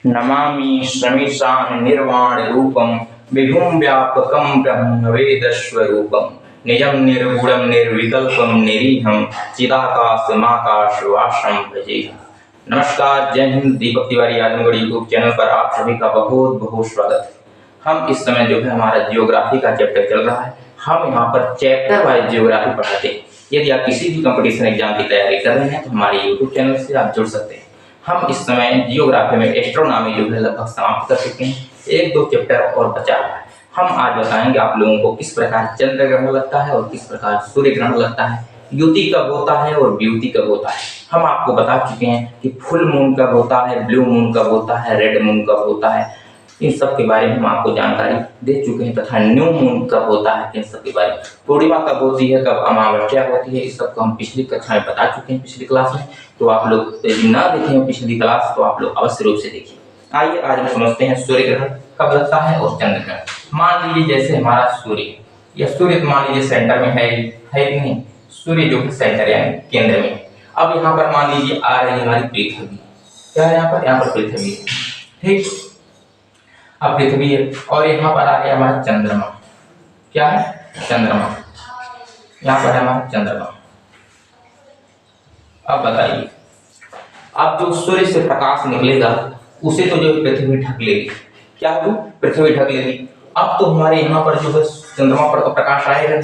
नमामि श्रमीशान निर्वाण रूपम विभुं व्यापकं ब्रह्मवेदस्वरूपं निजं निर्गुणं निर्विकल्पं निरीहं चिदाकाशमाकाशवासं भजेह। नमस्कार, जय हिंद। दीपक तिवारी आजमगढ़ यूट्यूब चैनल पर आप सभी का बहुत बहुत स्वागत है। हम इस समय जो है हमारा जियोग्राफी का चैप्टर चल रहा है। हम यहाँ पर चैप्टर वाइज जियोग्राफी पढ़ाते हैं। यदि आप किसी भी कंपटीशन एग्जाम की तैयारी कर रहे हैं तो हमारे यूट्यूब चैनल से आप जुड़ सकते हैं। हम इस समय जियोग्राफी में एस्ट्रोनॉमी जो है लगभग समाप्त कर चुके हैं। एक दो चैप्टर और बचा हुआ है। हम आज बताएंगे आप लोगों को किस प्रकार चंद्र ग्रहण लगता है और किस प्रकार सूर्य ग्रहण लगता है, युति कब होता है और व्युति कब होता है। हम आपको बता चुके हैं कि फुल मून कब होता है, ब्लू मून कब होता है, रेड मून कब होता है, इन सब के बारे में हम आपको जानकारी दे चुके हैं। तथा न्यू मून कब होता है, इन सब के बारे में, पूर्णिमा कब होती है, कब अमावस्या होती है, इस सब को हम पिछली कक्षा में बता चुके हैं, पिछली क्लास में। तो आप लोग यदि ना देखे हैं पिछली क्लास तो आप लोग अवश्य रूप से देखिए। आइए आज हम समझते हैं सूर्य ग्रहण कब लगता है और चंद्र ग्रहण। मान लीजिए जैसे हमारा सूर्य, या सूर्य मान लीजिए सेंटर में है कि नहीं, सूर्य जो है सेंटर यानी केंद्र में है। अब यहाँ पर मान लीजिए आ रही है हमारी पृथ्वी। क्या है यहाँ पर पृथ्वी है, ठीक। अब पृथ्वी है और यहाँ पर आ गया हमारा चंद्रमा। क्या है? चंद्रमा। यहाँ पर है हमारा चंद्रमा। अब बताइए, अब जो सूर्य से प्रकाश निकलेगा उसे तो जो पृथ्वी ढक लेगी। क्या होगी? पृथ्वी ढक लेगी। अब तो हमारे यहाँ पर जो है चंद्रमा पर तो प्रकाश आएगा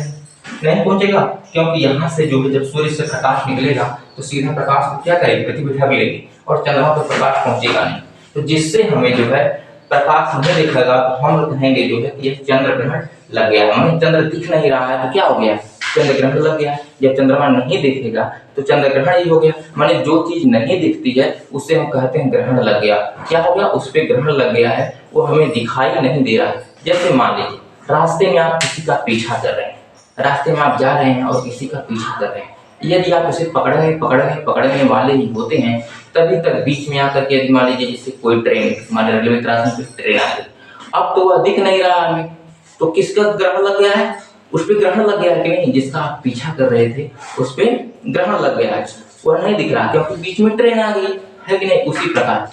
नहीं पहुंचेगा, क्योंकि यहाँ से जो है जब सूर्य से प्रकाश निकलेगा तो सीधा प्रकाश को क्या करेगी? पृथ्वी ढक लेगी और चंद्रमा पर प्रकाश पहुंचेगा नहीं। तो जिससे हमें जो है प्रकाश नहीं दिखेगा तो हम कहेंगे जो है कि यह चंद्र ग्रहण लग गया। हमें चंद्र दिख नहीं रहा है तो क्या हो गया? चंद्र ग्रहण लग गया। जब चंद्रमा नहीं दिखेगा तो चंद्र ग्रहण ही हो गया। माने जो चीज नहीं दिखती है उसे हम कहते हैं ग्रहण लग गया। क्या हो गया? उस पर ग्रहण लग गया है, वो हमें दिखाई नहीं दे रहा है। जैसे मान लीजिए रास्ते में आप किसी का पीछा कर रहे हैं, रास्ते में आप जा रहे हैं और किसी का पीछा कर रहे हैं। यदि आप उसे पकड़ने वाले ही होते हैं तभी तक बीच में आकर के यदि मान लीजिए जैसे कोई ट्रेन, मान रेलवे क्रॉसिंग पे ट्रेन आ गई, अब तो वह दिख नहीं रहा हमें, तो किसका ग्रहण लग गया है? उस पर ग्रहण लग गया है कि नहीं? जिसका आप पीछा कर रहे थे उस पर ग्रहण लग गया है, वह नहीं दिख रहा क्योंकि बीच में ट्रेन आ गई है कि नहीं। उसी प्रकार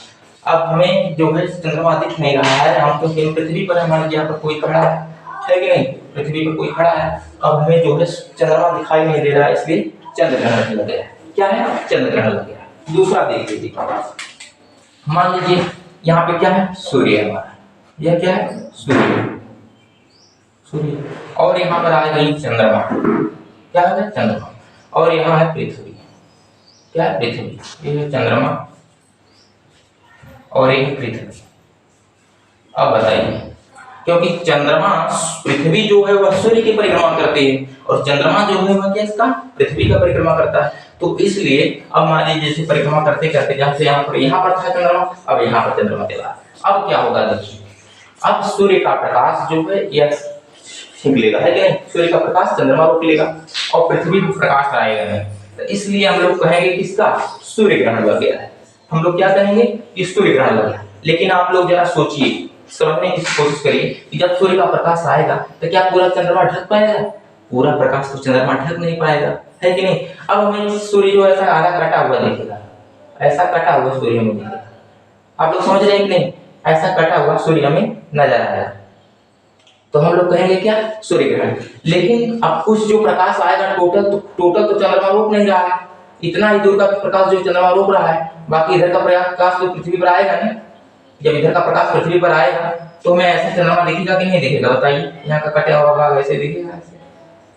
अब हमें जो है चंद्रमा दिख नहीं रहा है, हम तो पृथ्वी पर है, मान लीजिए यहाँ पर कोई खड़ा है कि नहीं, पृथ्वी पर कोई खड़ा है, अब हमें जो है चंद्रमा दिखाई नहीं दे रहा है, इसलिए चंद्र ग्रहण लग गया है। क्या है? चंद्र ग्रहण लग गया है। दूसरा देख लीजिए, मान लीजिए यहाँ पे क्या है? सूर्य है हमारा। यह क्या है? सूर्य। और यहाँ पर आ गई चंद्रमा। क्या है? चंद्रमा। और यहाँ है पृथ्वी। क्या है? पृथ्वी। ये है चंद्रमा और ये है पृथ्वी। अब बताइए, क्योंकि चंद्रमा, पृथ्वी जो है वह सूर्य की परिक्रमा करती है और चंद्रमा जो है वह क्या इसका? पृथ्वी का परिक्रमा करता है। तो इसलिए अब मान लीजिए जैसे परिक्रमा करते करते जहाँ से यहाँ पर था चंद्रमा, अब यहाँ पर चंद्रमा चला। अब क्या होगा? देखिए, अब सूर्य का प्रकाश जो है यह छीन लेगा, है कि नहीं? सूर्य का प्रकाश चंद्रमा रोक लेगा और पृथ्वी को प्रकाश आएगा नहीं। तो इसलिए हम लोग कहेंगे किसका? सूर्य ग्रहण लग गया है। हम लोग क्या कहेंगे? कि सूर्य ग्रहण लग गया। लेकिन आप लोग जरा सोचिए, समझने की कोशिश करिए कि जब सूर्य का प्रकाश आएगा तो क्या पूरा चंद्रमा ढक पाएगा? पूरा प्रकाश तो चंद्रमा ढक नहीं पाएगा, है कि नहीं। अब हमें सूर्य जो ऐसा आधा कटा हुआ दिखेगा, ऐसा कटा हुआ सूर्य हमें दिखेगा। आप लोग समझ रहे हैं कि नहीं? ऐसा कटा हुआ सूर्य हमें नजर आएगा तो हम लोग कहेंगे क्या? सूर्य ग्रहण। लेकिन अब कुछ जो प्रकाश आएगा टोटल तो चंद्रमा रोक नहीं रहा है। इतना ही दूर का प्रकाश जो चंद्रमा रोक रहा है, बाकी इधर का प्रकाश तो पृथ्वी पर आएगा नहीं। जब इधर का प्रकाश पृथ्वी पर आएगा तो हमें ऐसा चंद्रमा दिखेगा कि नहीं दिखेगा? बताइए। यहाँ का कटा हुआ भाग ऐसे दिखेगा ऐसे,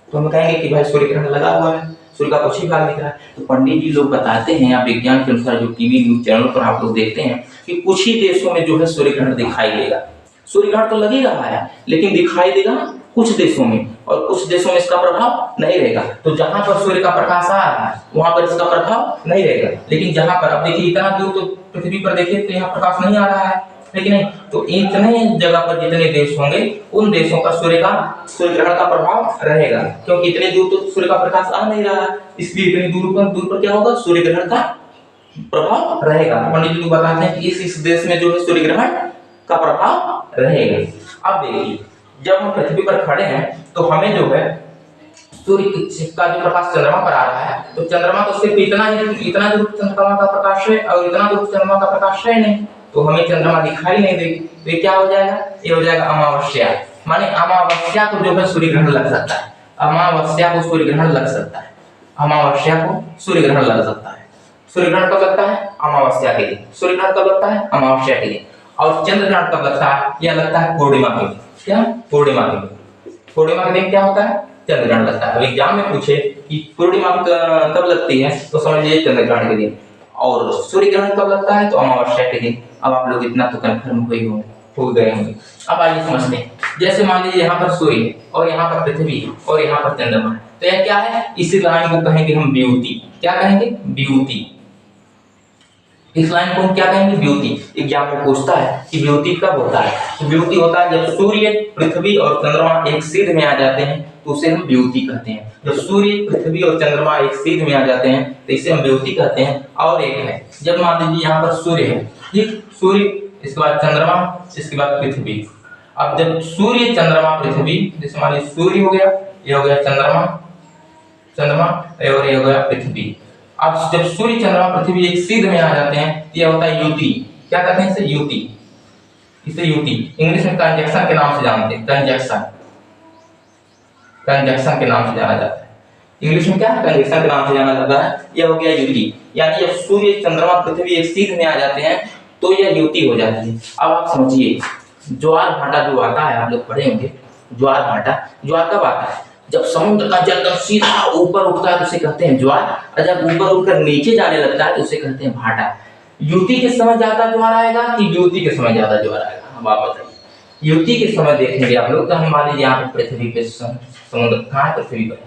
तो हम कहेंगे कि भाई सूर्य ग्रहण लगा हुआ है, सूर्य का कुछ ही भाग दिख रहा है। तो पंडित जी लोग बताते हैं, या विज्ञान के अनुसार जो टीवी न्यूज चैनल पर आप लोग देखते हैं कि कुछ ही देशों में जो है सूर्य ग्रहण दिखाई देगा। सूर्य ग्रहण तो लग ही रहा है लेकिन दिखाई देगा कुछ देशों में, और कुछ देशों में इसका प्रभाव नहीं रहेगा। तो जहां पर सूर्य का प्रकाश आ रहा है वहां पर इसका प्रभाव नहीं रहेगा। लेकिन जहां पर अब देखिए इतना दूर तो पृथ्वी पर देखिए तो यहाँ प्रकाश नहीं आ रहा है, लेकिन नहीं। तो इतने जगह पर जितने देश होंगे उन देशों का सूर्य ग्रहण का प्रभाव रहेगा, क्योंकि इतने दूर तो सूर्य का प्रकाश आ नहीं रहा है, इसलिए इतनी दूर पर क्या होगा? सूर्य ग्रहण का प्रभाव रहेगा। पंडित जी बताते हैं कि इस देश में जो है सूर्य ग्रहण का प्रभाव रहेगा। अब देखिए, जब हम पृथ्वी पर खड़े हैं तो हमें जो है सूर्य का जो प्रकाश चंद्रमा पर आ रहा है, तो चंद्रमा तो सिर्फ इतना दूर चंद्रमा का प्रकाश है और इतना दूर चंद्रमा का प्रकाश है नहीं, तो हमें चंद्रमा दिखाई नहीं देगी, तो ये क्या हो जाएगा, ये हो जाएगा अमावस्या। माने अमावस्या को जो है सूर्य ग्रहण लग सकता है, अमावस्या को सूर्य ग्रहण लग सकता है, अमावस्या को सूर्य ग्रहण लग सकता है। सूर्य ग्रहण कब लगता है, अमावस्या के दिन। सूर्य ग्रहण कब लगता है, अमावस्या के दिन। और चंद्र ग्रहण कब लगता है, यह लगता है पूर्णिमा के दिन। क्या, पूर्णिमा के दिन। पूर्णिमा के दिन क्या होता है, चंद्र ग्रहण लगता है। अब एग्जाम में पूछे कि पूर्णिमा कब लगती है, तो समझ लीजिए चंद्र ग्रहण के दिन। और सूर्य ग्रहण कब लगता है, तो अमावस्या के दिन। अब आप लोग इतना तो कंफर्म हो गए होंगे। अब आइए समझते हैं। जैसे मान लीजिए यहाँ पर सूर्य है और यहाँ पर पृथ्वी है और यहाँ पर चंद्रमा है, तो यह क्या है, इसी लाइन को कहेंगे हम व्युति। क्या कहेंगे, व्युति। इस लाइन को हम क्या कहेंगे, व्युति। एग्जाम में पूछता है कि व्युति कब होता है, तो व्युति होता है जब सूर्य, पृथ्वी और चंद्रमा एक सीध में आ जाते हैं, तो उसे हम व्युति कहते हैं। जब सूर्य, पृथ्वी और चंद्रमा एक सीध में आ जाते हैं, तो इसे हम व्युति कहते हैं। और एक है, जब मान लीजिए यहाँ पर सूर्य है, ठीक, सूर्य, इसके बाद चंद्रमा, इसके बाद पृथ्वी। अब जब सूर्य, चंद्रमा, पृथ्वी, जैसे मान लीजिए सूर्य हो गया, ये हो गया चंद्रमा, और ये हो गया पृथ्वी। अब जब सूर्य, चंद्रमा, पृथ्वी एक सीध में आ जाते हैं, ये होता है युति। क्या कहते हैं इसे, युति। इसे युति इंग्लिश में कंजक्शन के नाम से जानते हैं, कंजक्शन, कंजक्शन के नाम से जाना जाता है। इंग्लिश में क्या, कंजक्शन के नाम से जाना जाता है। यह हो गया युति। यानी जब सूर्य, चंद्रमा, पृथ्वी एक सीध में आ जाते हैं, तो यह युति हो जाती है। अब आप समझिए, ज्वार भाटा जो आता है, आप लोग पढ़े होंगे, ज्वार भाटा। ज्वार कब आता है, जब समुद्र का जल सीधा ऊपर उठता है तो उसे कहते हैं ज्वार, और जब ऊपर उठकर नीचे जाने लगता है तो उसे कहते हैं भाटा। युति के समय ज्यादा ज्वार आएगा कि व्युति के समय ज्यादा ज्वार आएगा, अब आप बताइए। युति के समय देखेंगे आप लोग, तो हम मान लीजिए यहाँ पे पृथ्वी पे समुद्र कहाँ है, पृथ्वी पर।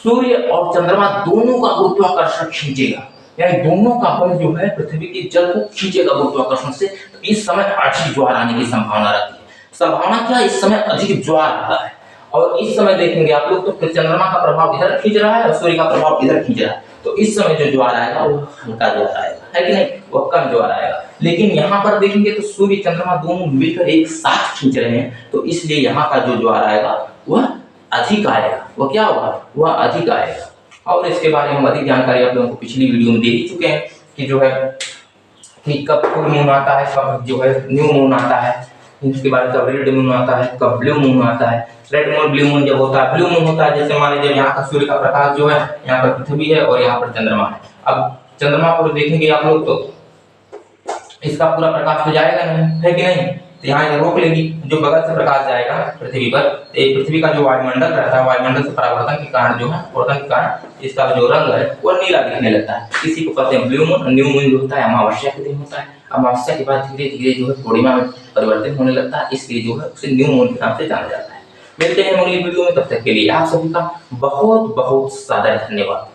सूर्य और चंद्रमा दोनों का गुरुत्वाकर्षण खींचेगा, यानी दोनों का बल जो है पृथ्वी के जल को खींचेगा गुरुत्वाकर्षण से। तो इस समय अधिक ज्वार आने की संभावना रहती है। संभावना क्या, इस समय अधिक ज्वार आता है। और इस समय देखेंगे आप लोग, तो चंद्रमा का प्रभाव इधर खींच रहा है और सूर्य का प्रभाव इधर खींच रहा है, तो इस समय जो ज्वार आएगा वो हल्का ज्वार आएगा, है कि नहीं, वो कम ज्वार आएगा। लेकिन यहाँ पर देखेंगे तो सूर्य, चंद्रमा दोनों मिलकर एक साथ खींच रहे हैं, तो इसलिए यहाँ का जो ज्वार आएगा वह अधिक आएगा। वो क्या होगा, वह अधिक आएगा। और इसके बारे में अधिक जानकारी आप लोगों को पिछली वीडियो में दे ही चुके हैं कि जो है कि कब फुल मून आता है, कब जो है न्यू मून आता है, इसके बाद कब रेड मून आता है, कब ब्लू मून आता है। रेड मून, ब्लू मून जब होता है, ब्लू मून होता है जैसे मान लीजिए यहाँ का सूर्य का प्रकाश जो है, यहाँ पर पृथ्वी है और यहाँ पर चंद्रमा है। अब चंद्रमा को देखेंगे आप लोग तो इसका पूरा प्रकाश तो जाएगा नहीं, है कि नहीं, तो यहाँ रोक लेगी। जो बगल से प्रकाश जाएगा पृथ्वी पर, पृथ्वी का जो वायुमंडल रहता है, वायुमंडल से परावर्तन के कारण जो है, परावर्तन के कारण इसका जो रंग है वो नीला दिखने लगता है। इसी को कहते हैं ब्लू मून। न्यू मून जो होता है अमावस्या के दिन होता है। अमावस्या के बाद धीरे धीरे जो है पूर्णिमा में परिवर्तन होने लगता है, इसलिए जो है उसे न्यू मून के नाम से जाना जाता है। मिलते हैं अगली वीडियो में, तब तक के लिए आप सभी का बहुत बहुत सारा धन्यवाद।